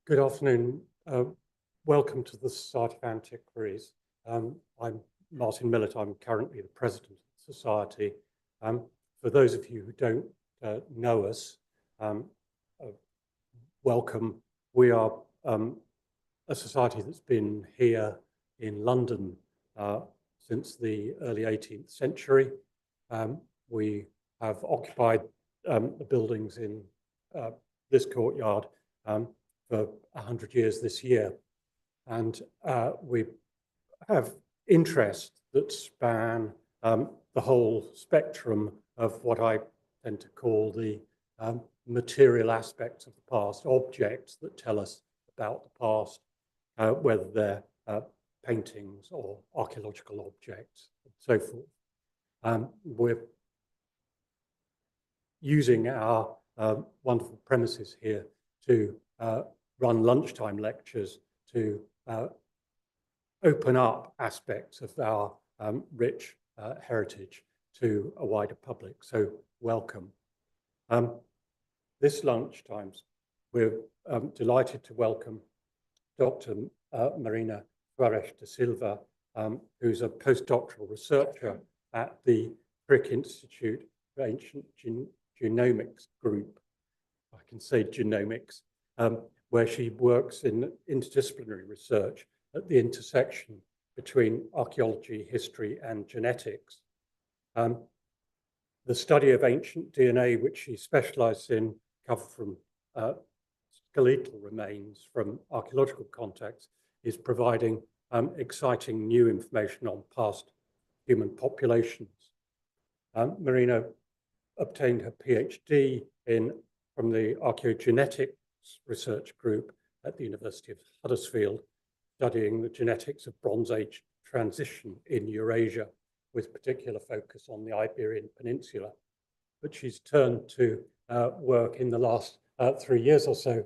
Good afternoon. Welcome to the Society of Antiquaries. I'm Martin Millett. I'm currently the president of the Society. For those of you who don't know us, welcome. We are a society that's been here in London since the early 18th century. We have occupied the buildings in this courtyard for 100 years this year. And we have interests that span the whole spectrum of what I tend to call the material aspects of the past, objects that tell us about the past, whether they're paintings or archaeological objects and so forth. We're using our wonderful premises here to run lunchtime lectures to open up aspects of our rich heritage to a wider public. So welcome. This lunchtime, we're delighted to welcome Dr. Marina Soares de Silva, who's a postdoctoral researcher at the Frick Institute for Ancient Genomics Group. I can say genomics, where she works in interdisciplinary research at the intersection between archaeology, history, and genetics. The study of ancient DNA, which she specialized in, cover from skeletal remains from archaeological contexts, is providing exciting new information on past human populations. Marina obtained her PhD from the archaeogenetics research group at the University of Huddersfield, studying the genetics of Bronze Age transition in Eurasia, with particular focus on the Iberian Peninsula. But she's turned to work in the last 3 years or so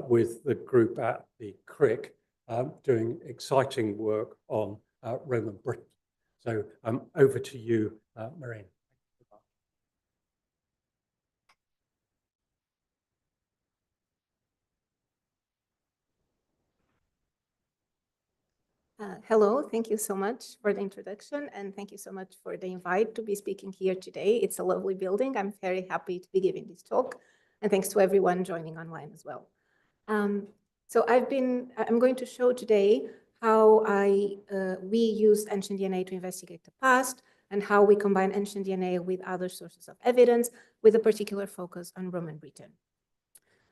with the group at the Crick, doing exciting work on Roman Britain. So over to you, Marina. Hello, thank you so much for the introduction, and thank you so much for the invite to be speaking here today. It's a lovely building. I'm very happy to be giving this talk, and thanks to everyone joining online as well. So I'm going to show today how we use ancient DNA to investigate the past, and how we combine ancient DNA with other sources of evidence, with a particular focus on Roman Britain.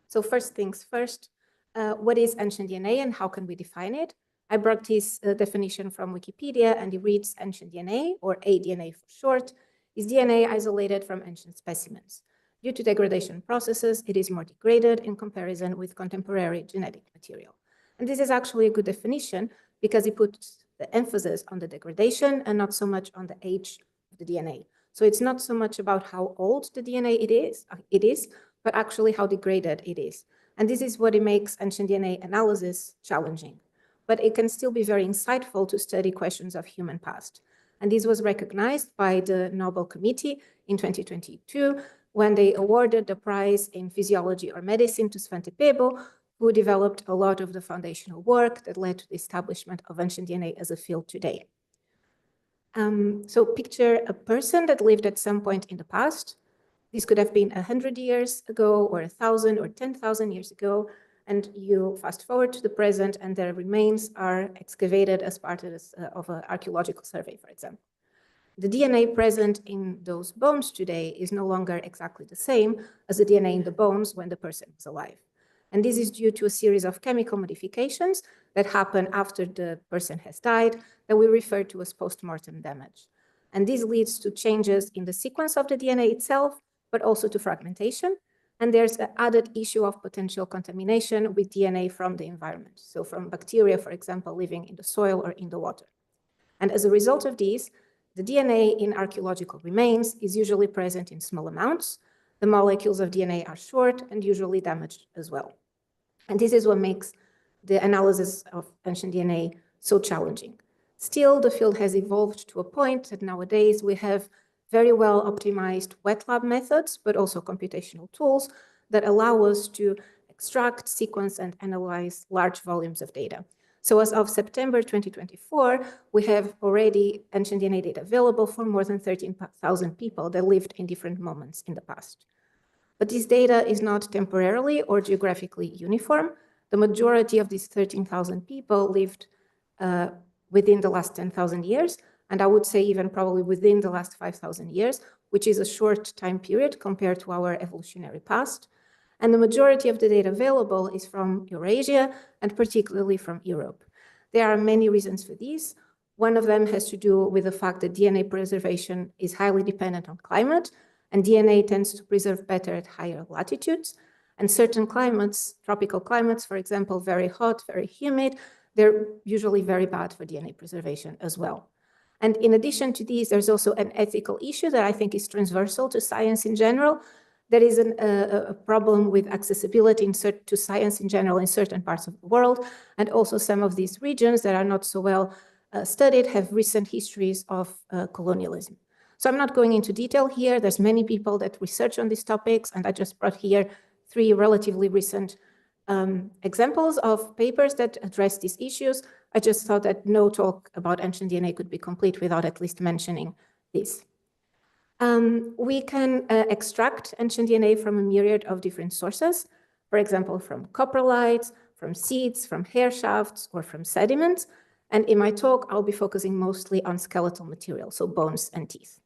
So first things first, what is ancient DNA and how can we define it? I brought this definition from Wikipedia, and it reads: ancient DNA, or aDNA for short, is DNA isolated from ancient specimens. Due to degradation processes, it is more degraded in comparison with contemporary genetic material. And this is actually a good definition because it puts the emphasis on the degradation and not so much on the age of the DNA. So it's not so much about how old the DNA it is, but actually how degraded it is. And this is what it makes ancient DNA analysis challenging. But it can still be very insightful to study questions of human past. And this was recognized by the Nobel Committee in 2022, when they awarded the prize in physiology or medicine to Svante Pääbo, who developed a lot of the foundational work that led to the establishment of ancient DNA as a field today. So picture a person that lived at some point in the past. This could have been 100 years ago, or 1,000 or 10,000 years ago. And you fast forward to the present, and their remains are excavated as part of an archaeological survey, for example. The DNA present in those bones today is no longer exactly the same as the DNA in the bones when the person was alive. And this is due to a series of chemical modifications that happen after the person has died that we refer to as post-mortem damage. And this leads to changes in the sequence of the DNA itself, but also to fragmentation. And there's an added issue of potential contamination with DNA from the environment. So from bacteria, for example, living in the soil or in the water. And as a result of these, the DNA in archaeological remains is usually present in small amounts. The molecules of DNA are short and usually damaged as well. And this is what makes the analysis of ancient DNA so challenging. Still, the field has evolved to a point that nowadays we have very well optimized wet lab methods, but also computational tools that allow us to extract, sequence, and analyze large volumes of data. So as of September 2024, we have already ancient DNA data available for more than 13,000 people that lived in different moments in the past. But this data is not temporarily or geographically uniform. The majority of these 13,000 people lived within the last 10,000 years, and I would say even probably within the last 5,000 years, which is a short time period compared to our evolutionary past. And the majority of the data available is from Eurasia and particularly from Europe. There are many reasons for this. One of them has to do with the fact that DNA preservation is highly dependent on climate, and DNA tends to preserve better at higher latitudes. And certain climates, tropical climates, for example, very hot, very humid, they're usually very bad for DNA preservation as well. And in addition to these, there's also an ethical issue that I think is transversal to science in general. There is a problem with accessibility to science in general in certain parts of the world, and also some of these regions that are not so well studied have recent histories of colonialism. So I'm not going into detail here. There's many people that research on these topics, and I just brought here 3 relatively recent examples of papers that address these issues. I just thought that no talk about ancient DNA could be complete without at least mentioning this. We can extract ancient DNA from a myriad of different sources, for example, from coprolites, from seeds, from hair shafts, or from sediments. And in my talk, I'll be focusing mostly on skeletal material, so bones and teeth.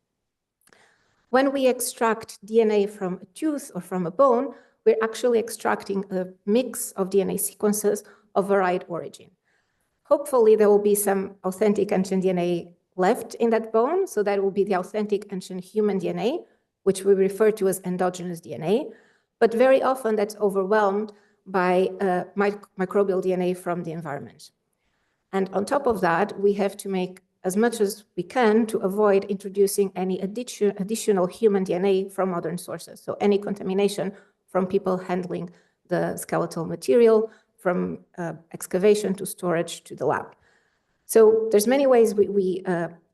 When we extract DNA from a tooth or from a bone, we're actually extracting a mix of DNA sequences of varied origin. Hopefully, there will be some authentic ancient DNA left in that bone, so that will be the authentic ancient human DNA, which we refer to as endogenous DNA. But very often, that's overwhelmed by microbial DNA from the environment. And on top of that, we have to make as much as we can to avoid introducing any additional human DNA from modern sources. So any contamination from people handling the skeletal material, from excavation to storage to the lab. So there's many ways we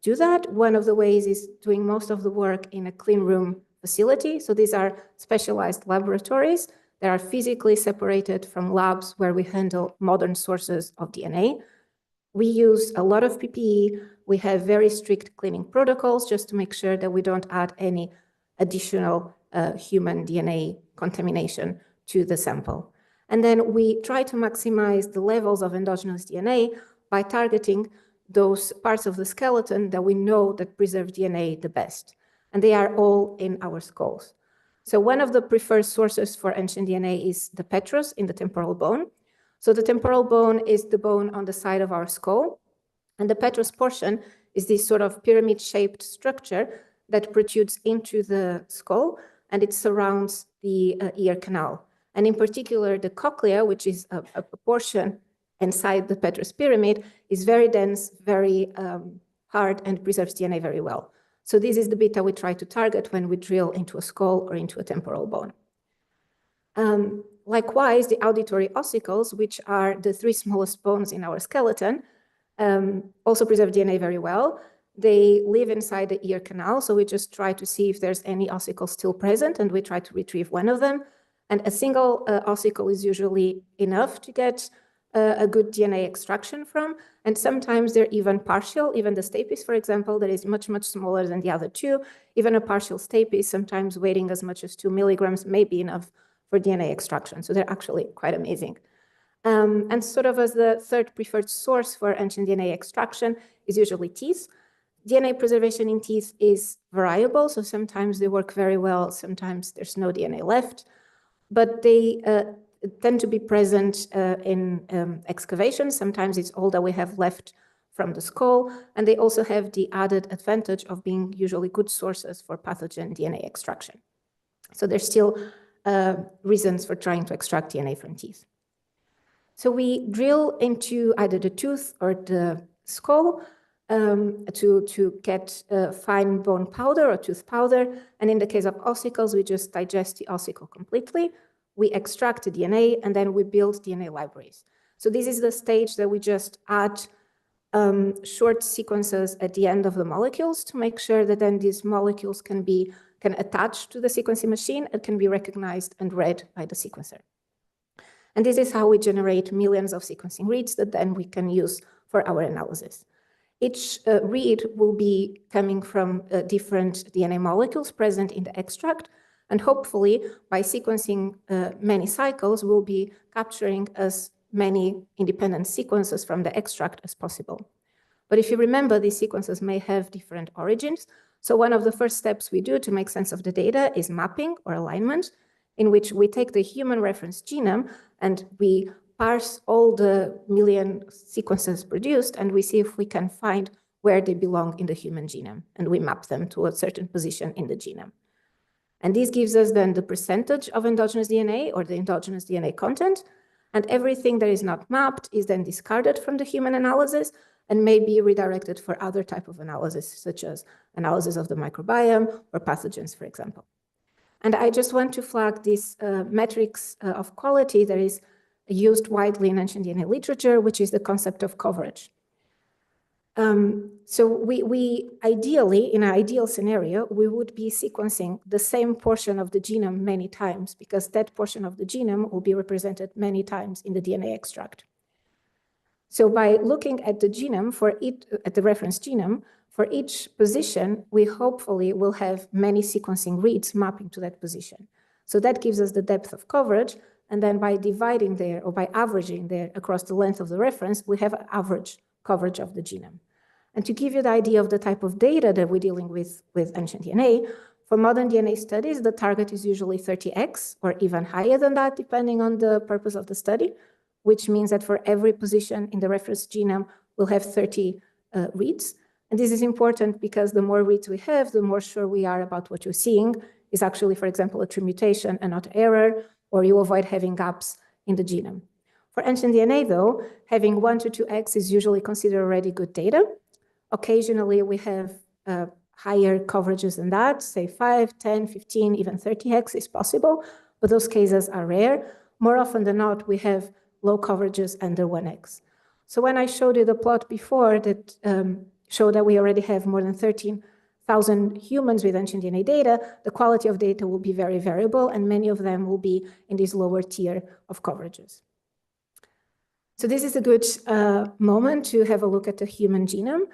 do that. One of the ways is doing most of the work in a clean room facility. So these are specialized laboratories that are physically separated from labs where we handle modern sources of DNA. We use a lot of PPE. We have very strict cleaning protocols just to make sure that we don't add any additional human DNA contamination to the sample. And then we try to maximize the levels of endogenous DNA by targeting those parts of the skeleton that we know that preserve DNA the best. And they are all in our skulls. So one of the preferred sources for ancient DNA is the petrous in the temporal bone. So the temporal bone is the bone on the side of our skull. And the petrous portion is this sort of pyramid-shaped structure that protrudes into the skull, and it surrounds the ear canal. And in particular, the cochlea, which is a portion inside the petrous pyramid, is very dense, very hard, and preserves DNA very well. So this is the bit that we try to target when we drill into a skull or into a temporal bone. Likewise, the auditory ossicles, which are the 3 smallest bones in our skeleton, also preserve DNA very well. They live inside the ear canal, so we just try to see if there's any ossicle still present, and we try to retrieve one of them. And a single ossicle is usually enough to get a good DNA extraction from, and sometimes they're even partial. Even the stapes, for example, that is much, much smaller than the other 2. Even a partial stapes, sometimes weighing as much as 2 milligrams, may be enough for DNA extraction. So they're actually quite amazing. And sort of as the third preferred source for ancient DNA extraction is usually teeth. DNA preservation in teeth is variable, so sometimes they work very well, sometimes there's no DNA left, but they tend to be present in excavations. Sometimes it's all that we have left from the skull, and they also have the added advantage of being usually good sources for pathogen DNA extraction. So there's still reasons for trying to extract DNA from teeth. So we drill into either the tooth or the skull to get fine bone powder or tooth powder. And in the case of ossicles, we just digest the ossicle completely. We extract the DNA, and then we build DNA libraries. So this is the stage that we just add short sequences at the end of the molecules to make sure that then these molecules can attach to the sequencing machine and can be recognized and read by the sequencer. And this is how we generate millions of sequencing reads that then we can use for our analysis. Each read will be coming from different DNA molecules present in the extract, and hopefully by sequencing many cycles, we'll be capturing as many independent sequences from the extract as possible. But if you remember, these sequences may have different origins. So one of the first steps we do to make sense of the data is mapping or alignment, in which we take the human reference genome and we parse all the million sequences produced, and we see if we can find where they belong in the human genome, and we map them to a certain position in the genome. And this gives us then the percentage of endogenous DNA or the endogenous DNA content, and everything that is not mapped is then discarded from the human analysis and may be redirected for other type of analysis, such as analysis of the microbiome or pathogens, for example. And I just want to flag this metrics of quality that is used widely in ancient DNA literature, which is the concept of coverage. So we ideally, in an ideal scenario, we would be sequencing the same portion of the genome many times, because that portion of the genome will be represented many times in the DNA extract. So by looking at the genome at the reference genome, for each position, we hopefully will have many sequencing reads mapping to that position. So that gives us the depth of coverage, and then by dividing there or by averaging there across the length of the reference, we have an average coverage of the genome. And to give you the idea of the type of data that we're dealing with ancient DNA, for modern DNA studies, the target is usually 30x or even higher than that, depending on the purpose of the study, which means that for every position in the reference genome, we'll have 30 reads. And this is important because the more reads we have, the more sure we are about what you're seeing is actually, for example, a true mutation and not error, or you avoid having gaps in the genome. For ancient DNA, though, having 1 to 2x is usually considered already good data. Occasionally, we have higher coverages than that, say 5, 10, 15, even 30x is possible, but those cases are rare. More often than not, we have low coverages under 1x. So when I showed you the plot before that showed that we already have more than 13,000 humans with ancient DNA data, the quality of data will be very variable, and many of them will be in this lower tier of coverages. So this is a good moment to have a look at the human genome.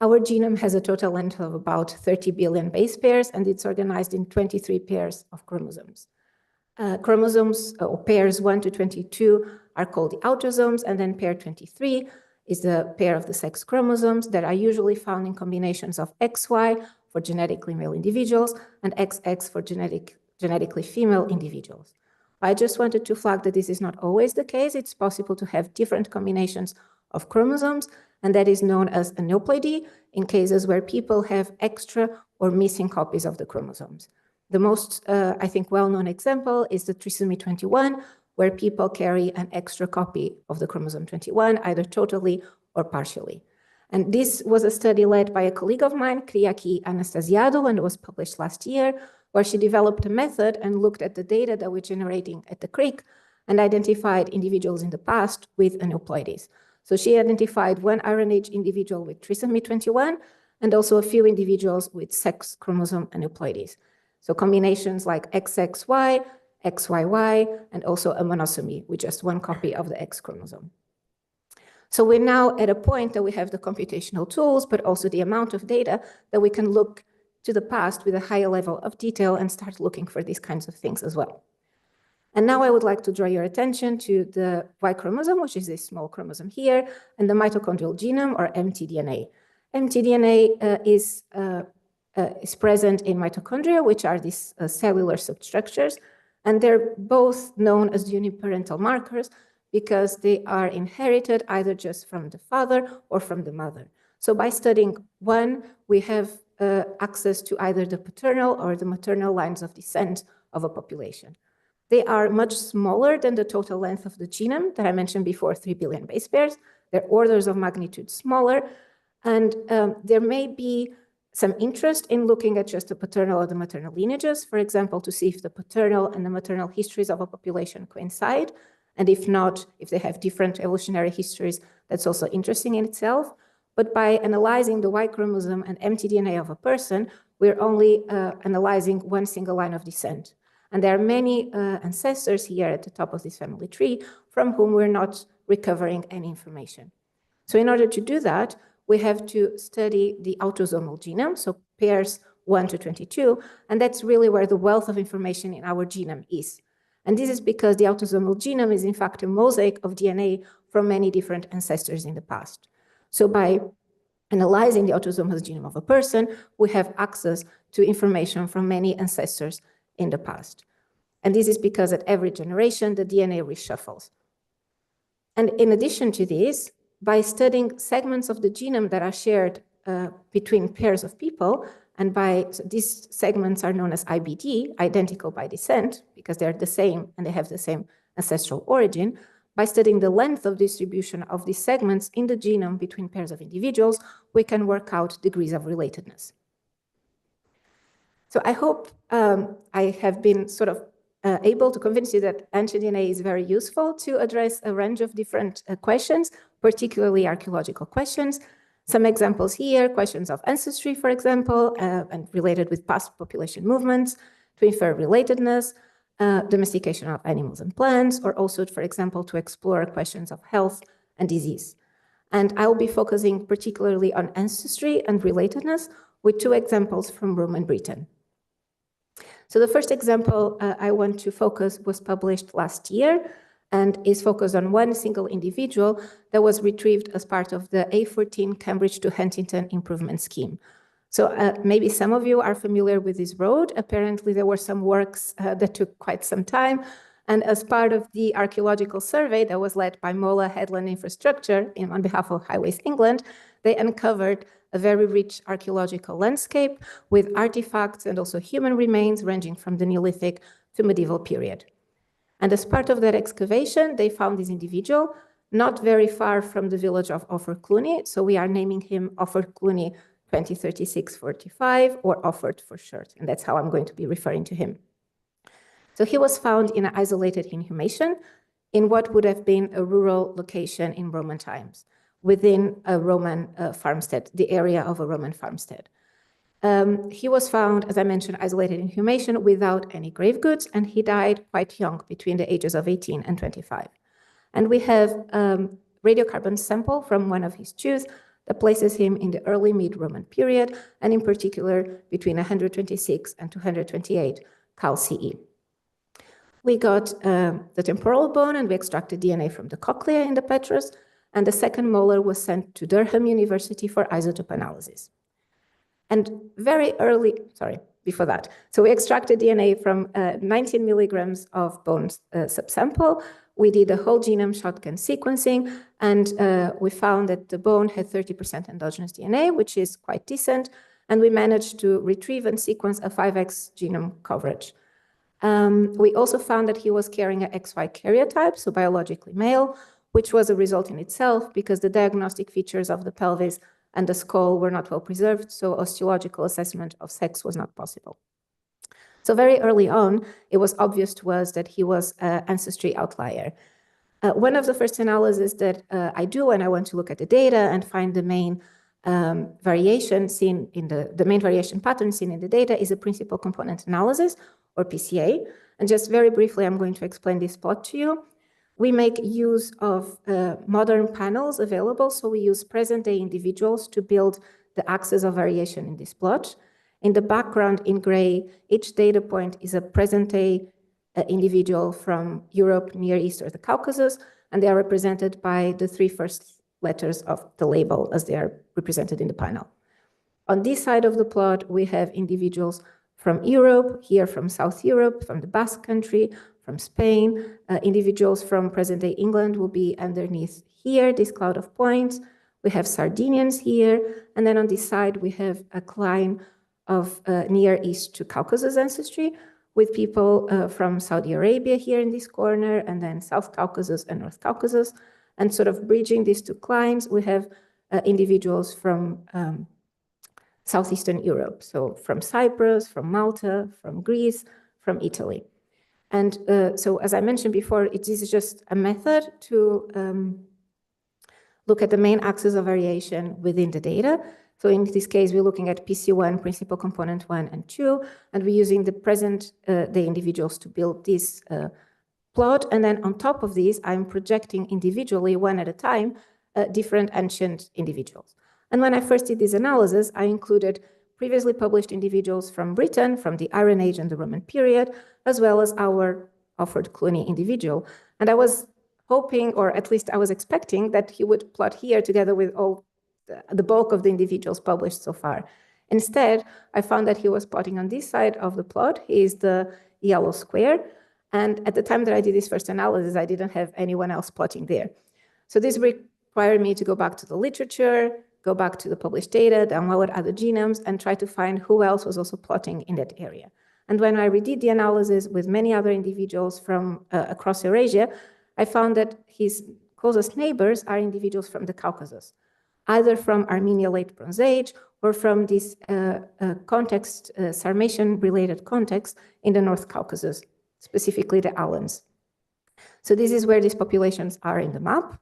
Our genome has a total length of about 30 billion base pairs, and it's organized in 23 pairs of chromosomes. Chromosomes, or pairs 1 to 22, are called the autosomes, and then pair 23 is the pair of the sex chromosomes that are usually found in combinations of XY for genetically male individuals and XX for genetically female individuals. I just wanted to flag that this is not always the case. It's possible to have different combinations of chromosomes, and that is known as aneuploidy in cases where people have extra or missing copies of the chromosomes. The most, I think, well-known example is the trisomy 21, where people carry an extra copy of the chromosome 21, either totally or partially. And this was a study led by a colleague of mine, Kyriaki Anastasiadou, and it was published last year, where she developed a method and looked at the data that we're generating at the crick and identified individuals in the past with aneuploidies. So she identified one RNA individual with trisomy 21 and also a few individuals with sex chromosome aneuploidies. So combinations like XXY, XYY, and also a monosomy with just one copy of the X chromosome. So we're now at a point that we have the computational tools, but also the amount of data that we can look to the past with a higher level of detail and start looking for these kinds of things as well. And now I would like to draw your attention to the Y chromosome, which is this small chromosome here, and the mitochondrial genome, or mtDNA. mtDNA is present in mitochondria, which are these cellular substructures, and they're both known as uniparental markers because they are inherited either just from the father or from the mother. So by studying one, we have access to either the paternal or the maternal lines of descent of a population. They are much smaller than the total length of the genome that I mentioned before, 3 billion base pairs. They're orders of magnitude smaller, and there may be some interest in looking at just the paternal or the maternal lineages, for example, to see if the paternal and the maternal histories of a population coincide, and if not, if they have different evolutionary histories, that's also interesting in itself. But by analyzing the Y chromosome and mtDNA of a person, we're only analyzing one single line of descent. And there are many ancestors here at the top of this family tree from whom we're not recovering any information. So in order to do that, we have to study the autosomal genome, so pairs 1 to 22, and that's really where the wealth of information in our genome is. And this is because the autosomal genome is in fact a mosaic of DNA from many different ancestors in the past. So by analyzing the autosomal genome of a person, we have access to information from many ancestors in the past. And this is because at every generation, the DNA reshuffles. And in addition to this, by studying segments of the genome that are shared between pairs of people, and these segments are known as IBD, identical by descent, because they're the same and they have the same ancestral origin. By studying the length of distribution of these segments in the genome between pairs of individuals, we can work out degrees of relatedness. So I hope I have been sort of able to convince you that ancient DNA is very useful to address a range of different questions, particularly archaeological questions. Some examples here, questions of ancestry, for example, and related with past population movements, to infer relatedness, domestication of animals and plants, or also, for example, to explore questions of health and disease. And I will be focusing particularly on ancestry and relatedness with 2 examples from Rome and Britain. So the first example I want to focus was published last year and is focused on one single individual that was retrieved as part of the A14 Cambridge to Huntington Improvement Scheme. So maybe some of you are familiar with this road. Apparently there were some works that took quite some time. And as part of the archaeological survey that was led by Mola Headland Infrastructure on behalf of Highways England, they uncovered a very rich archaeological landscape with artifacts and also human remains ranging from the Neolithic to medieval period. And as part of that excavation, they found this individual not very far from the village of Offord Cluny. So we are naming him Offord Cluny 2036-45, or Offord for short. And that's how I'm going to be referring to him. So he was found in an isolated inhumation in what would have been a rural location in Roman times, within a Roman farmstead, the area of a Roman farmstead. He was found, as I mentioned, isolated inhumation without any grave goods, and he died quite young, between the ages of 18 and 25. And we have a radiocarbon sample from one of his tooths that places him in the early mid-Roman period, and in particular between 126 and 228 Cal CE. We got the temporal bone and we extracted DNA from the cochlea in the petrous, and the second molar was sent to Durham University for isotope analysis. And very early, before that. So we extracted DNA from 19 milligrams of bone subsample. We did a whole genome shotgun sequencing, and we found that the bone had 30% endogenous DNA, which is quite decent. And we managed to retrieve and sequence a 5x genome coverage. We also found that he was carrying an XY karyotype, so biologically male, which was a result in itself because the diagnostic features of the pelvis and the skull were not well preserved, so osteological assessment of sex was not possible. So very early on, it was obvious to us that he was an ancestry outlier. One of the first analyses that I do when I want to look at the data and find the main variation seen in the main variation pattern seen in the data is a principal component analysis, or PCA. And just very briefly, I'm going to explain this plot to you. We make use of modern panels available, so we use present-day individuals to build the axis of variation in this plot. In the background, in gray, each data point is a present-day individual from Europe, Near East, or the Caucasus, and they are represented by the 3 first letters of the label as they are represented in the panel. On this side of the plot, we have individuals from Europe, here from South Europe, from the Basque Country, from Spain. Individuals from present-day England will be underneath here, this cloud of points. We have Sardinians here, and then on this side we have a line of Near East to Caucasus ancestry, with people from Saudi Arabia here in this corner, and then South Caucasus and North Caucasus. And sort of bridging these 2 clines, we have individuals from Southeastern Europe, so from Cyprus, from Malta, from Greece, from Italy. And so, as I mentioned before, it is just a method to look at the main axis of variation within the data. So in this case, we're looking at PC1, principal component 1 and 2, and we're using the present day individuals to build this plot. And then on top of these, I'm projecting individually, one at a time, different ancient individuals. And when I first did this analysis, I included previously published individuals from Britain, from the Iron Age and the Roman period, as well as our Offord Cluny individual. And I was hoping, or at least I was expecting, that he would plot here together with all the bulk of the individuals published so far. Instead, I found that he was plotting on this side of the plot. He is the yellow square. And at the time that I did this first analysis, I didn't have anyone else plotting there. So this required me to go back to the literature, go back to the published data, download other genomes, and try to find who else was also plotting in that area. And when I redid the analysis with many other individuals from across Eurasia, I found that his closest neighbors are individuals from the Caucasus, either from Armenia late Bronze Age or from this context, Sarmatian-related context in the North Caucasus, specifically the Alans. So this is where these populations are in the map.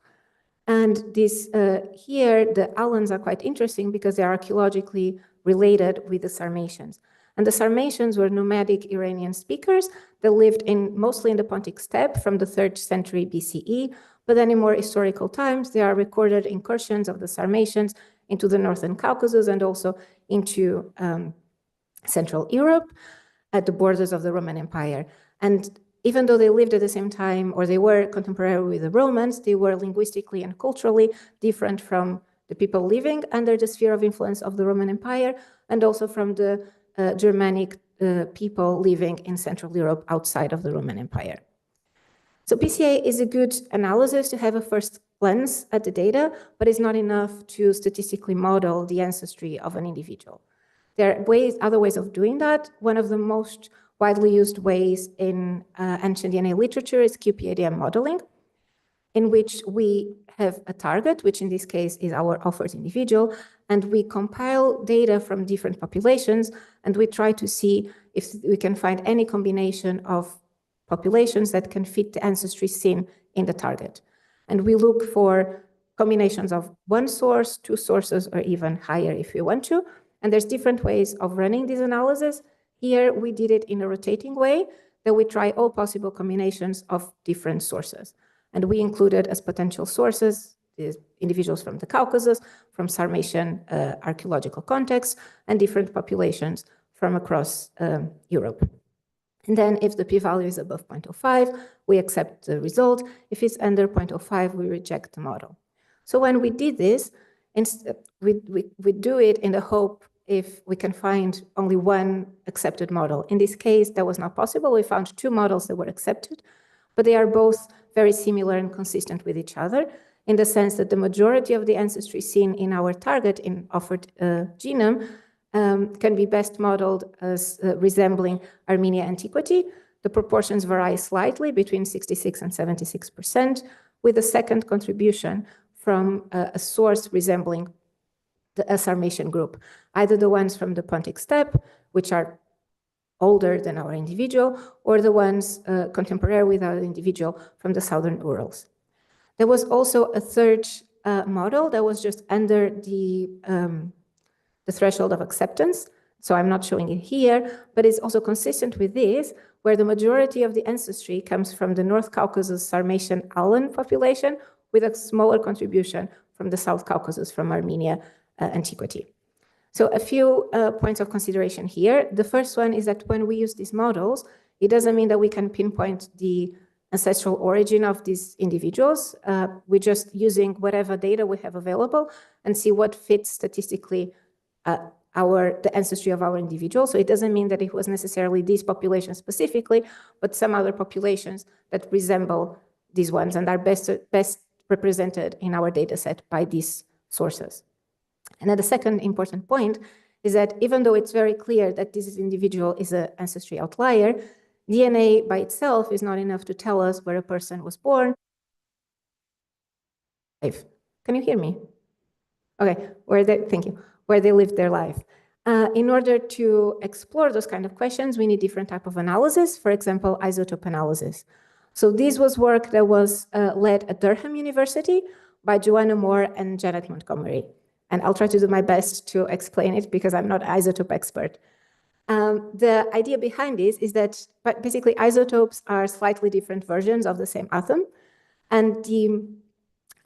And this here, the Alans are quite interesting because they are archaeologically related with the Sarmatians. And the Sarmatians were nomadic Iranian speakers that lived mostly in the Pontic steppe from the 3rd century BCE. But then in more historical times, there are recorded incursions of the Sarmatians into the Northern Caucasus and also into Central Europe at the borders of the Roman Empire. And even though they lived at the same time, or they were contemporary with the Romans, they were linguistically and culturally different from the people living under the sphere of influence of the Roman Empire, and also from the Germanic people living in Central Europe outside of the Roman Empire. So PCA is a good analysis to have a first glance at the data, but it's not enough to statistically model the ancestry of an individual. There are other ways of doing that. One of the most widely used ways in ancient DNA literature is QPADM modeling, in which we have a target, which in this case is our Offord individual, and we compile data from different populations, and we try to see if we can find any combination of populations that can fit the ancestry seen in the target. And we look for combinations of one source, two sources, or even higher if we want to. And there's different ways of running this analysis. Here, we did it in a rotating way, that we try all possible combinations of different sources. And we included as potential sources the individuals from the Caucasus, from Sarmatian archaeological contexts, and different populations from across Europe. And then if the p-value is above 0.05, we accept the result. If it's under 0.05, we reject the model. So when we did this, we do it in the hope if we can find only one accepted model. In this case, that was not possible. We found two models that were accepted, but they are both very similar and consistent with each other in the sense that the majority of the ancestry seen in our target in Offord genome can be best modeled as resembling Armenia antiquity. The proportions vary slightly between 66 and 76%, with a second contribution from a source resembling the Sarmatian group, either the ones from the Pontic steppe, which are older than our individual, or the ones contemporary with our individual from the southern Urals. There was also a third model that was just under the threshold of acceptance. So I'm not showing it here, but it's also consistent with this, where the majority of the ancestry comes from the North Caucasus Sarmatian Alan population, with a smaller contribution from the South Caucasus, from Armenia antiquity. So a few points of consideration here. The first one is that when we use these models, it doesn't mean that we can pinpoint the ancestral origin of these individuals. We're just using whatever data we have available and see what fits statistically the ancestry of our individual. So it doesn't mean that it was necessarily these populations specifically, but some other populations that resemble these ones and are best represented in our data set by these sources. And then the second important point is that even though it's very clear that this individual is an ancestry outlier, DNA by itself is not enough to tell us where a person was born. Can you hear me? Okay, thank you. Where they lived their life. In order to explore those kind of questions, we need different type of analysis, for example, isotope analysis. So this was work that was led at Durham University by Joanna Moore and Janet Montgomery. And I'll try to do my best to explain it because I'm not an isotope expert. The idea behind this is that basically isotopes are slightly different versions of the same atom, and the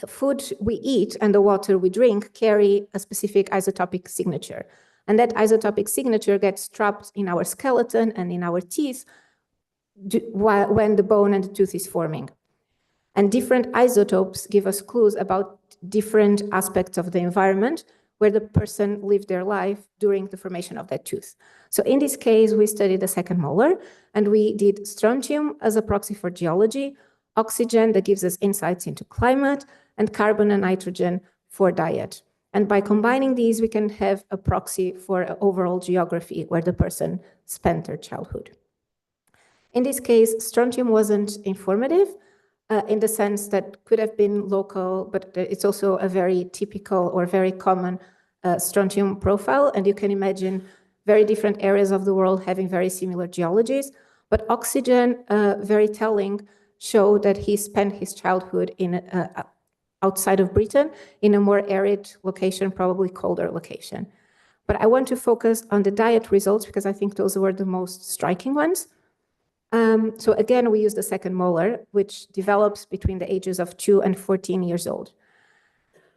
food we eat and the water we drink carry a specific isotopic signature. And that isotopic signature gets trapped in our skeleton and in our teeth when the bone and the tooth is forming. And different isotopes give us clues about different aspects of the environment where the person lived their life during the formation of that tooth. So in this case, we studied the second molar, and we did strontium as a proxy for geology, oxygen that gives us insights into climate, and carbon and nitrogen for diet. And by combining these, we can have a proxy for overall geography where the person spent their childhood. In this case, strontium wasn't informative in the sense that could have been local, but it's also a very typical or very common strontium profile. And you can imagine very different areas of the world having very similar geologies. But oxygen, very telling, showed that he spent his childhood in outside of Britain in a more arid location, probably colder location. But I want to focus on the diet results because I think those were the most striking ones. So again, we use the second molar, which develops between the ages of 2 and 14 years old.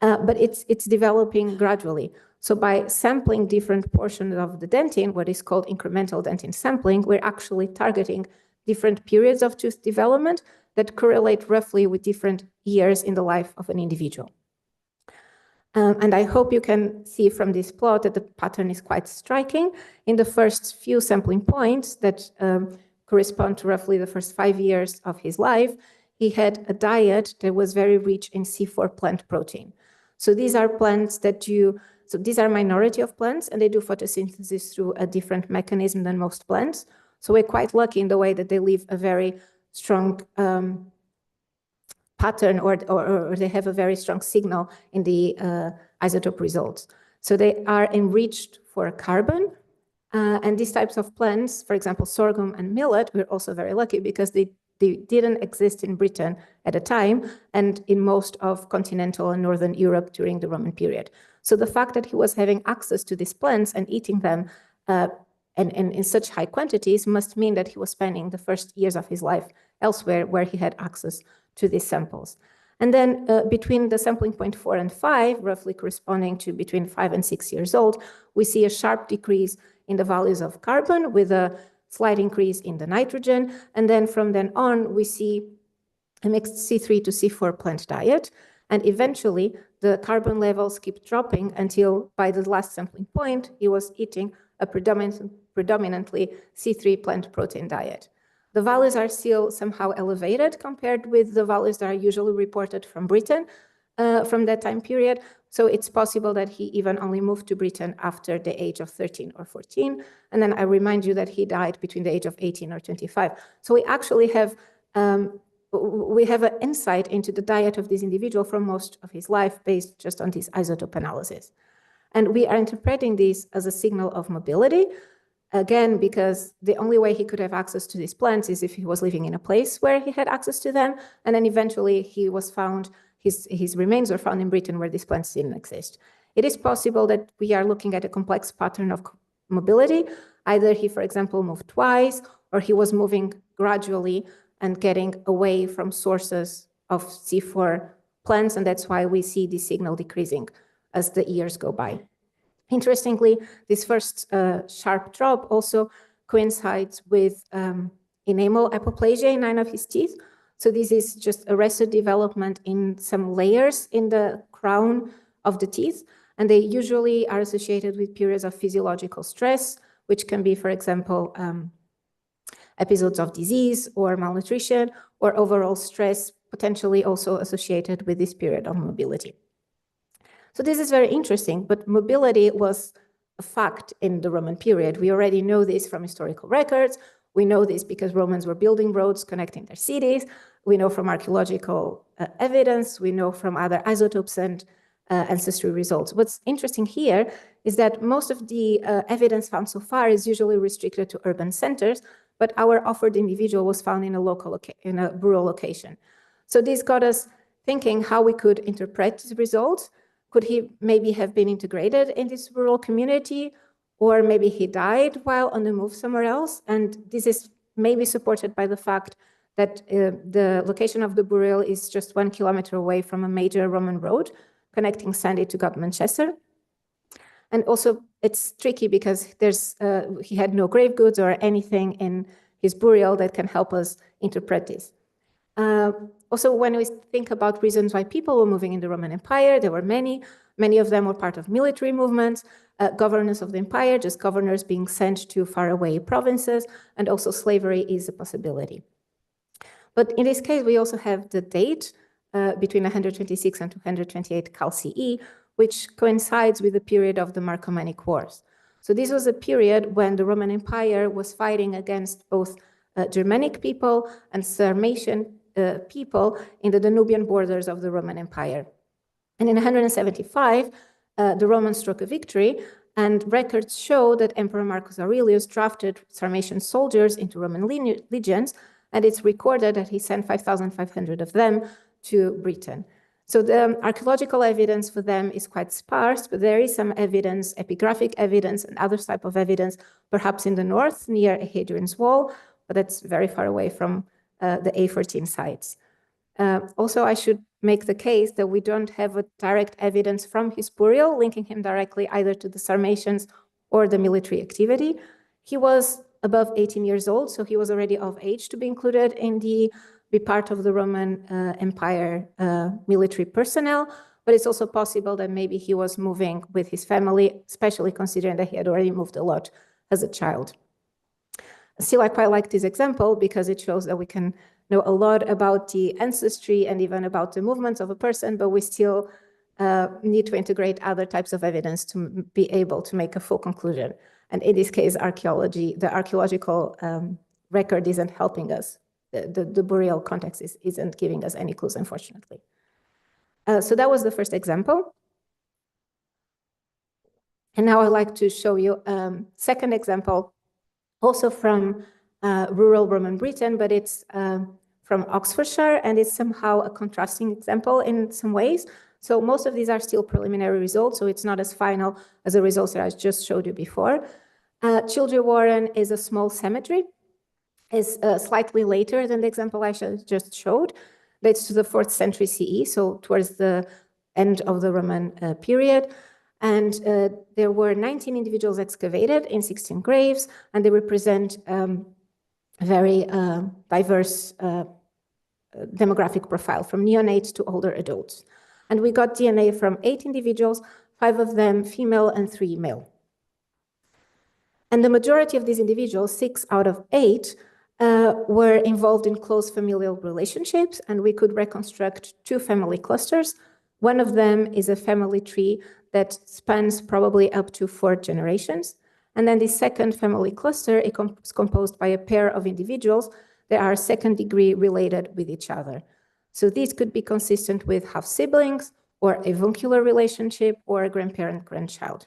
But it's developing gradually. So by sampling different portions of the dentin, what is called incremental dentin sampling, we're actually targeting different periods of tooth development that correlate roughly with different years in the life of an individual. And I hope you can see from this plot that the pattern is quite striking. In the first few sampling points that correspond to roughly the first 5 years of his life, he had a diet that was very rich in C4 plant protein. So these are plants that so these are minority of plants, and they do photosynthesis through a different mechanism than most plants. So we're quite lucky in the way that they leave a very strong pattern or they have a very strong signal in the isotope results. So they are enriched for carbon. And these types of plants, for example, sorghum and millet, we're also very lucky because they didn't exist in Britain at the time and in most of continental and northern Europe during the Roman period. So the fact that he was having access to these plants and eating them and in such high quantities must mean that he was spending the first years of his life elsewhere where he had access to these samples. And then between the sampling point 4 and 5, roughly corresponding to between 5 and 6 years old, we see a sharp decrease in the values of carbon with a slight increase in the nitrogen. And then from then on, we see a mixed C3 to C4 plant diet. And eventually, the carbon levels keep dropping until by the last sampling point, he was eating a predominantly C3 plant protein diet. The values are still somehow elevated compared with the values that are usually reported from Britain from that time period. So it's possible that he even only moved to Britain after the age of 13 or 14. And then I remind you that he died between the age of 18 or 25. So we actually have an insight into the diet of this individual for most of his life based just on this isotope analysis. And we are interpreting this as a signal of mobility, again, because the only way he could have access to these plants is if he was living in a place where he had access to them. And then eventually he was found, his remains were found in Britain where these plants didn't exist. It is possible that we are looking at a complex pattern of mobility. Either he, for example, moved twice, or he was moving gradually and getting away from sources of C4 plants. And that's why we see the signal decreasing as the years go by. Interestingly, this first sharp drop also coincides with enamel apoplasia in 9 of his teeth. So this is just arrested development in some layers in the crown of the teeth. And they usually are associated with periods of physiological stress, which can be, for example, episodes of disease or malnutrition or overall stress, potentially also associated with this period of mobility. So this is very interesting, but mobility was a fact in the Roman period. We already know this from historical records. We know this because Romans were building roads connecting their cities. We know from archaeological evidence. We know from other isotopes and ancestry results. What's interesting here is that most of the evidence found so far is usually restricted to urban centers, but our Offord individual was found in a rural location. So this got us thinking how we could interpret the results, Could he maybe have been integrated in this rural community? Or maybe he died while on the move somewhere else? And this is maybe supported by the fact that the location of the burial is just 1 kilometer away from a major Roman road connecting Sandy to Manchester. And also it's tricky because he had no grave goods or anything in his burial that can help us interpret this. Also, when we think about reasons why people were moving in the Roman Empire, there were many. Many of them were part of military movements, governance of the empire, just governors being sent to faraway provinces, and also slavery is a possibility. But in this case, we also have the date between 126 and 228 Cal CE, which coincides with the period of the Marcomannic Wars. So this was a period when the Roman Empire was fighting against both Germanic people and Sarmatian people in the Danubian borders of the Roman Empire. And in 175, the Romans struck a victory, and records show that Emperor Marcus Aurelius drafted Sarmatian soldiers into Roman legions, and it's recorded that he sent 5,500 of them to Britain. So the archaeological evidence for them is quite sparse, but there is some evidence, epigraphic evidence and other type of evidence, perhaps in the north near Hadrian's Wall, but that's very far away from the A14 sites. Also, I should make the case that we don't have a direct evidence from his burial linking him directly either to the Sarmatians or the military activity. He was above 18 years old, so he was already of age to be included in be part of the Roman Empire military personnel, but it's also possible that maybe he was moving with his family, especially considering that he had already moved a lot as a child. Still, I quite like this example because it shows that we can know a lot about the ancestry and even about the movements of a person, but we still need to integrate other types of evidence to be able to make a full conclusion. And in this case, the archaeological record isn't helping us. The burial context isn't giving us any clues, unfortunately. So that was the first example. And now I'd like to show you a second example, also from rural Roman Britain, but it's from Oxfordshire, and it's somehow a contrasting example in some ways. So most of these are still preliminary results, so it's not as final as the results that I just showed you before. Childrey Warren is a small cemetery. It's slightly later than the example I just showed. Dates to the 4th century CE, so towards the end of the Roman period. And there were 19 individuals excavated in 16 graves, and they represent very diverse demographic profile, from neonates to older adults. And we got DNA from 8 individuals, 5 of them female and 3 male. And the majority of these individuals, 6 out of 8, were involved in close familial relationships, and we could reconstruct 2 family clusters. One of them is a family tree that spans probably up to 4 generations. And then the second family cluster is composed by a pair of individuals that are second-degree related with each other. So these could be consistent with half-siblings, or avuncular relationship, or a grandparent-grandchild.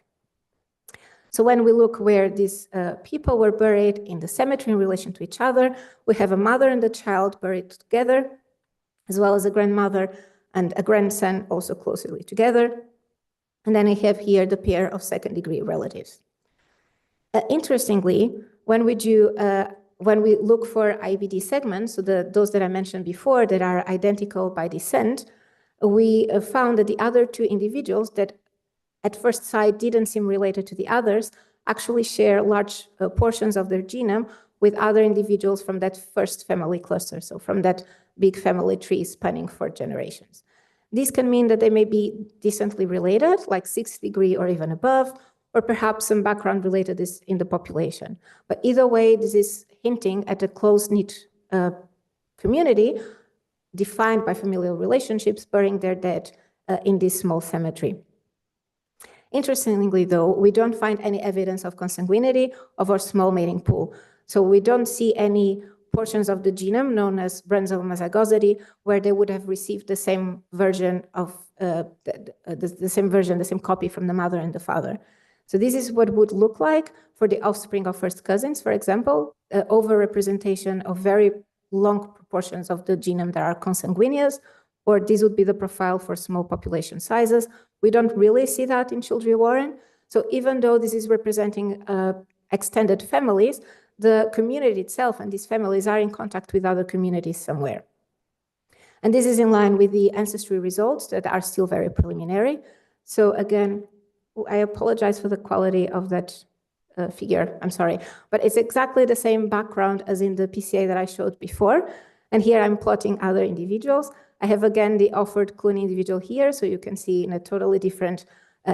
So when we look where these people were buried in the cemetery in relation to each other, we have a mother and a child buried together, as well as a grandmother and a grandson also closely together. And then we have here the pair of second-degree relatives. Interestingly, when we look for IBD segments, so those that I mentioned before that are identical by descent, we found that the other 2 individuals that at first sight didn't seem related to the others actually share large portions of their genome with other individuals from that first family cluster, so from that big family tree spanning 4 generations. This can mean that they may be decently related, like 6th degree or even above, or perhaps some background relatedness in the population. But either way, this is hinting at a close-knit community defined by familial relationships burying their dead in this small cemetery. Interestingly, though, we don't find any evidence of consanguinity of our small mating pool. So we don't see any portions of the genome known as brands of homozygosity where they would have received the same version of the same copy from the mother and the father. So this is what would look like for the offspring of first cousins, for example, overrepresentation of very long proportions of the genome that are consanguineous, or this would be the profile for small population sizes. We don't really see that in Childrey Warren. So even though this is representing extended families, the community itself and these families are in contact with other communities somewhere. And this is in line with the ancestry results that are still very preliminary. So again, I apologize for the quality of that figure, I'm sorry, but it's exactly the same background as in the PCA that I showed before. And here I'm plotting other individuals. I have again the Offord Cluny individual here, so you can see in a totally different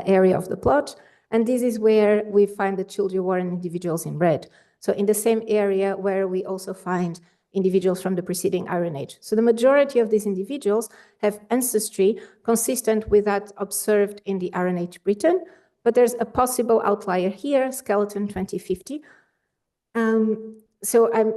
area of the plot. And this is where we find the Childrey Warren individuals in red. So in the same area where we also find individuals from the preceding Iron Age. So the majority of these individuals have ancestry consistent with that observed in the Iron Age Britain, but there's a possible outlier here, skeleton 2050. So I'm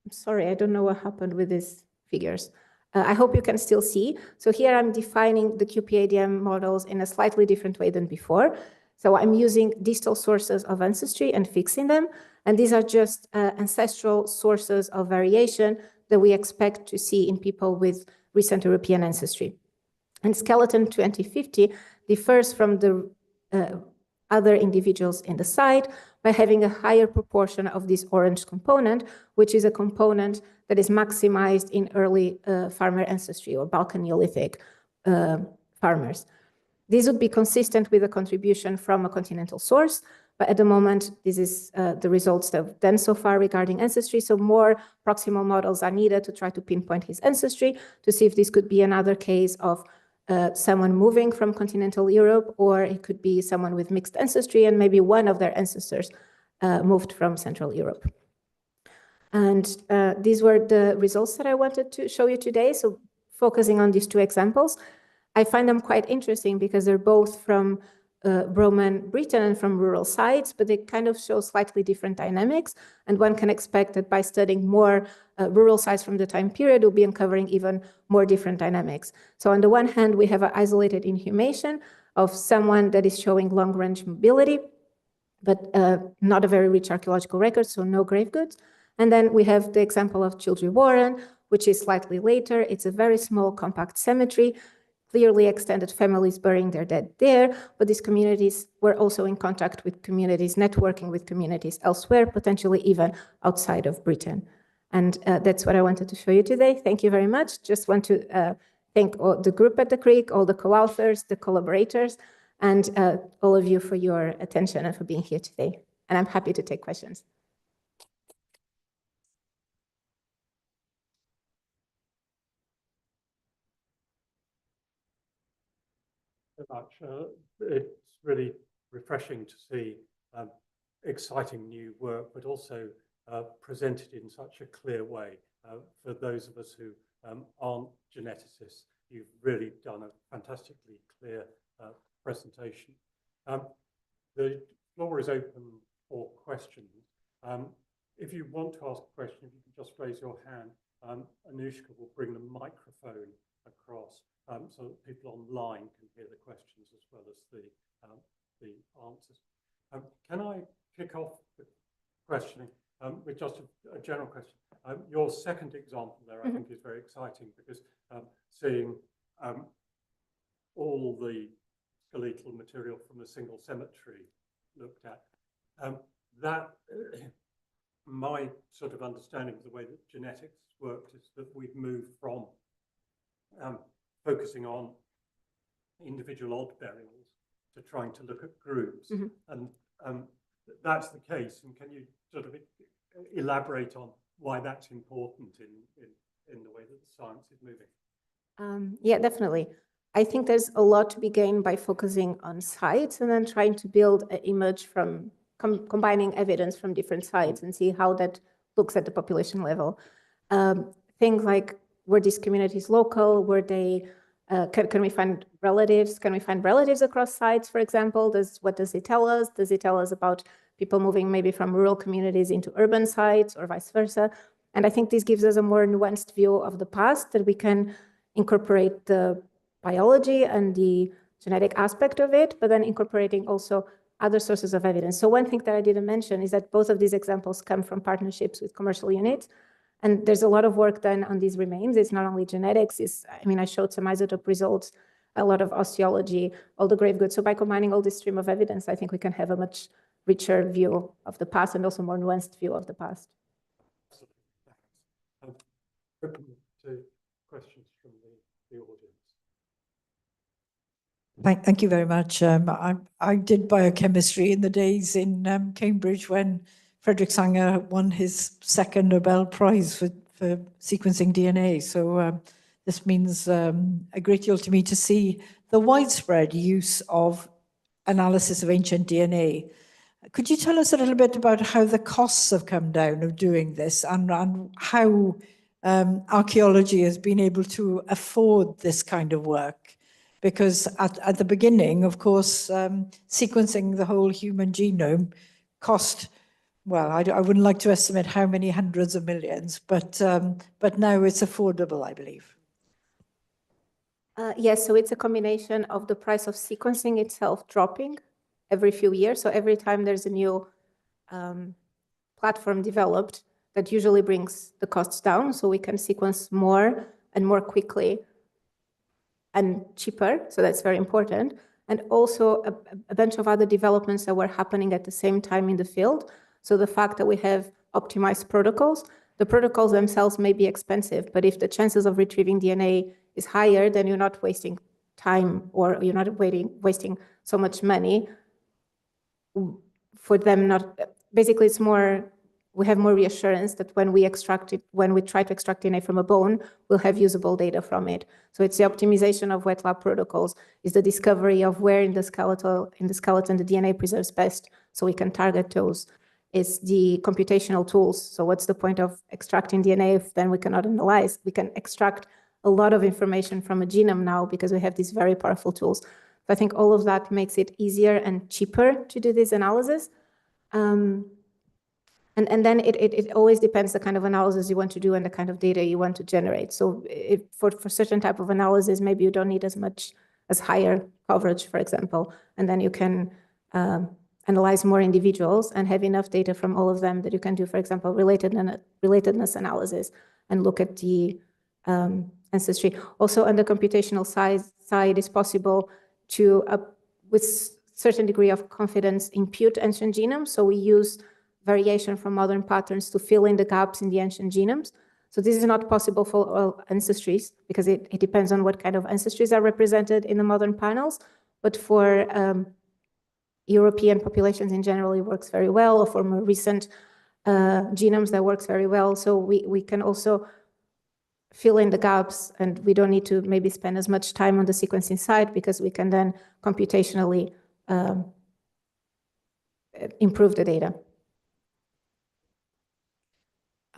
sorry, I don't know what happened with these figures. I hope you can still see. So here I'm defining the QPADM models in a slightly different way than before. So I'm using distal sources of ancestry and fixing them. And these are just ancestral sources of variation that we expect to see in people with recent European ancestry. And skeleton 2050 differs from the other individuals in the site by having a higher proportion of this orange component, which is a component that is maximized in early farmer ancestry or Balkan Neolithic farmers. This would be consistent with a contribution from a continental source, but at the moment, this is the results that have done so far regarding ancestry. So more proximal models are needed to try to pinpoint his ancestry to see if this could be another case of someone moving from continental Europe, or it could be someone with mixed ancestry and maybe one of their ancestors moved from Central Europe. And these were the results that I wanted to show you today. So focusing on these two examples, I find them quite interesting because they're both from Roman Britain and from rural sites, but they kind of show slightly different dynamics. And one can expect that by studying more rural sites from the time period, we'll be uncovering even more different dynamics. So on the one hand, we have an isolated inhumation of someone that is showing long-range mobility, but not a very rich archaeological record, so no grave goods. And then we have the example of Childrey Warren, which is slightly later. It's a very small, compact cemetery, clearly extended families burying their dead there, but these communities were also in contact with communities, networking with communities elsewhere, potentially even outside of Britain. And that's what I wanted to show you today. Thank you very much. Just want to thank all the group at the Creek, all the co-authors, the collaborators, and all of you for your attention and for being here today. And I'm happy to take questions. Much. It's really refreshing to see exciting new work, but also presented in such a clear way. For those of us who aren't geneticists, you've really done a fantastically clear presentation. The floor is open for questions. If you want to ask a question, if you can just raise your hand, Anushka will bring the microphone across. So that people online can hear the questions as well as the answers. Can I kick off the questioning with just a general question? Your second example there, I think, is very exciting because seeing all the skeletal material from a single cemetery looked at, that my sort of understanding of the way that genetics works is that we've moved from focusing on individual odd burials to trying to look at groups. And that's the case. And can you sort of elaborate on why that's important in the way that the science is moving? Yeah, definitely. I think there's a lot to be gained by focusing on sites and then trying to build an image from combining evidence from different sites and see how that looks at the population level. Things like, were these communities local? Were they, can we find relatives? Can we find relatives across sites, for example? What does it tell us? Does it tell us about people moving maybe from rural communities into urban sites or vice versa? And I think this gives us a more nuanced view of the past that we can incorporate the biology and the genetic aspect of it, but then incorporating also other sources of evidence. So one thing that I didn't mention is that both of these examples come from partnerships with commercial units. And there's a lot of work done on these remains. It's not only genetics, I showed some isotope results, a lot of osteology, all the grave goods. So by combining all this stream of evidence, I think we can have a much richer view of the past and also more nuanced view of the past. Open to questions from the audience. Thank you very much. I did biochemistry in the days in Cambridge when Frederick Sanger won his second Nobel Prize for sequencing DNA. So this means a great deal to me to see the widespread use of analysis of ancient DNA. Could you tell us a little bit about how the costs have come down of doing this and how archaeology has been able to afford this kind of work? Because at the beginning, of course, sequencing the whole human genome cost, well, I wouldn't like to estimate how many hundreds of millions, but now it's affordable, I believe. Yes, so it's a combination of the price of sequencing itself dropping every few years. So every time there's a new platform developed, that usually brings the costs down, so we can sequence more and more quickly and cheaper, so that's very important. And also a bunch of other developments that were happening at the same time in the field. So the fact that we have optimized protocols, the protocols themselves may be expensive, but if the chances of retrieving DNA is higher, then you're not wasting time or you're not wasting so much money for them not, basically it's more, we have more reassurance that when we try to extract DNA from a bone, we'll have usable data from it. So it's the optimization of wet lab protocols, is the discovery of where in the skeleton the DNA preserves best, so we can target those. It's the computational tools. So what's the point of extracting DNA if then we cannot analyze? We can extract a lot of information from a genome now because we have these very powerful tools. So I think all of that makes it easier and cheaper to do this analysis. And then it always depends the kind of analysis you want to do and the kind of data you want to generate. So for certain type of analysis, maybe you don't need as higher coverage, for example, and then you can analyze more individuals and have enough data from all of them that you can do, for example, relatedness analysis and look at the ancestry. Also, on the computational side, it's possible to, with certain degree of confidence, impute ancient genomes. So we use variation from modern patterns to fill in the gaps in the ancient genomes. So this is not possible for all ancestries because it depends on what kind of ancestries are represented in the modern panels. But for European populations in general, it works very well, or for more recent genomes, that works very well. So we can also fill in the gaps, and we don't need to maybe spend as much time on the sequencing side because we can then computationally improve the data.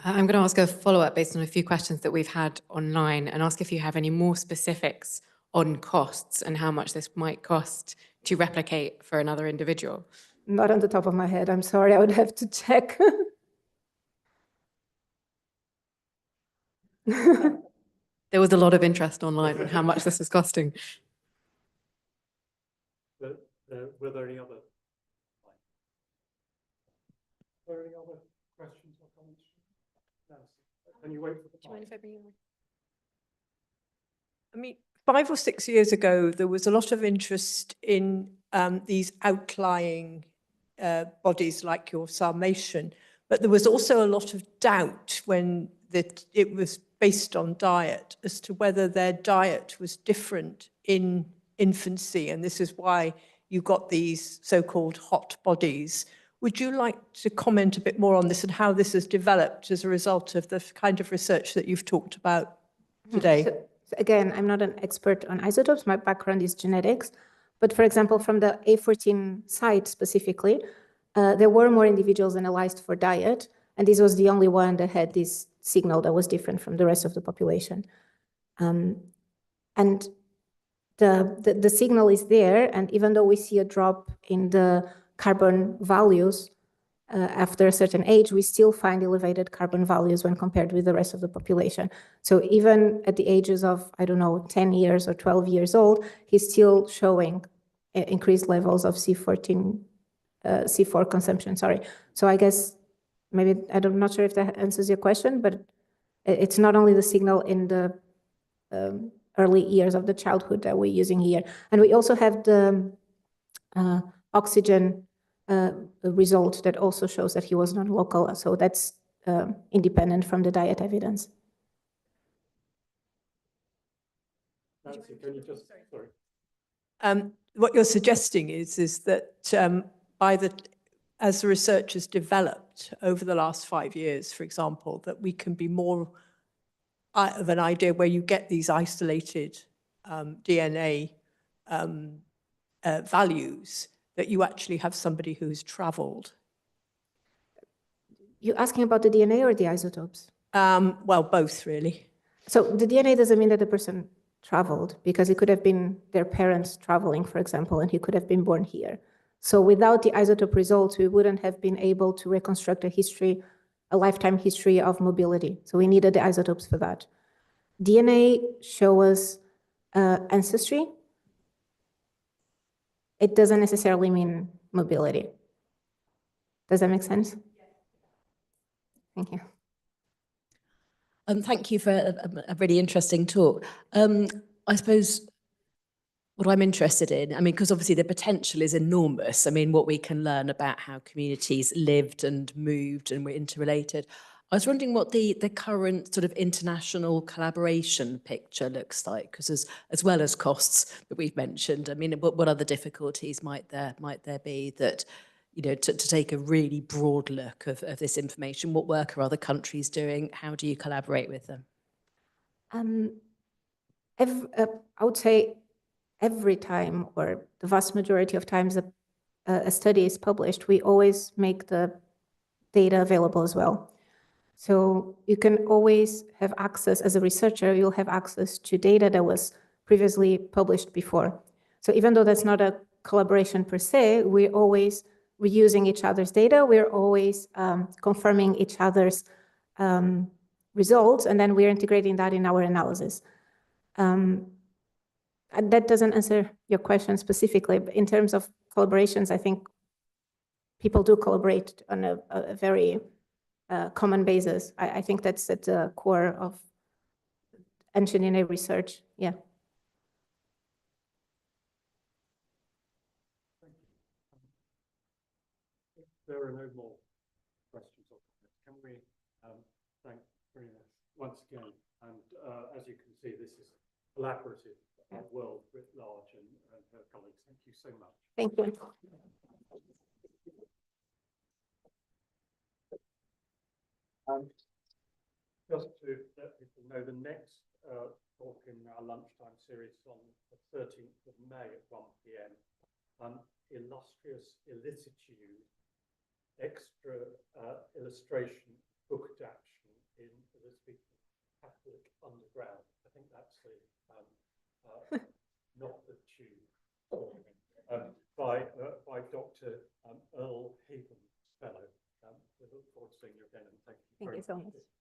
I'm going to ask a follow-up based on a few questions that we've had online and ask if you have any more specifics on costs and how much this might cost to replicate for another individual. Not on the top of my head, I'm sorry, I would have to check. There was a lot of interest online on how much this is costing. Were there any other? Were there any other questions or comments? No. Can you wait for the time? I mean, 5 or 6 years ago, there was a lot of interest in these outlying bodies like your Sarmatian, but there was also a lot of doubt when it was based on diet as to whether their diet was different in infancy, and this is why you got these so-called hot bodies. Would you like to comment a bit more on this and how this has developed as a result of the kind of research that you've talked about today? So again, I'm not an expert on isotopes. My background is genetics. But for example, from the A14 site specifically, there were more individuals analyzed for diet. And this was the only one that had this signal that was different from the rest of the population. And the signal is there. And even though we see a drop in the carbon values after a certain age, we still find elevated carbon values when compared with the rest of the population. So even at the ages of, I don't know, 10 years or 12 years old, he's still showing increased levels of C4 consumption, sorry. So I guess maybe, I'm not sure if that answers your question, but It's not only the signal in the early years of the childhood that we're using here. And we also have the oxygen result that also shows that he was non-local. So that's independent from the diet evidence. Nancy, can you just, sorry. What you're suggesting is that as the research has developed over the last 5 years, for example, that we can be more of an idea where you get these isolated DNA values, that you actually have somebody who's traveled. You're asking about the DNA or the isotopes? Well, both really. So the DNA doesn't mean that the person traveled, because it could have been their parents traveling, for example, and he could have been born here. So without the isotope results, we wouldn't have been able to reconstruct a lifetime history of mobility. So we needed the isotopes for that. DNA show us ancestry. It doesn't necessarily mean mobility. Does that make sense? Thank you. Thank you for a really interesting talk. I suppose what I'm interested in, I mean, because obviously the potential is enormous. I mean, what we can learn about how communities lived and moved and were interrelated. I was wondering what the current sort of international collaboration picture looks like, because as well as costs that we've mentioned, I mean, what other difficulties might there be that, you know, to take a really broad look of this information? What work are other countries doing? How do you collaborate with them? I would say every time, or the vast majority of times a study is published, we always make the data available as well. So you can always have access, as a researcher, you'll have access to data that was previously published before. So even though that's not a collaboration per se, we're always reusing each other's data. We're always confirming each other's results, and then we're integrating that in our analysis. That doesn't answer your question specifically, but in terms of collaborations, I think people do collaborate on a very common basis. I think that's at the core of ancient DNA research. Yeah. If there are no more questions or comments, can we thank Marina once again? And as you can see, this is collaborative world writ large, and her colleagues. Thank you so much. Thank you. Just to let people know, the next talk in our lunchtime series on the 13th of May at 1 p.m. Illustrious Illicitude, Extra Illustration Book Adaptation in Elizabethan Catholic Underground. I think that's the not the tube, by Dr. Earl Haven Fellow. We look forward to seeing you again, and thank you very much. Thank you so much.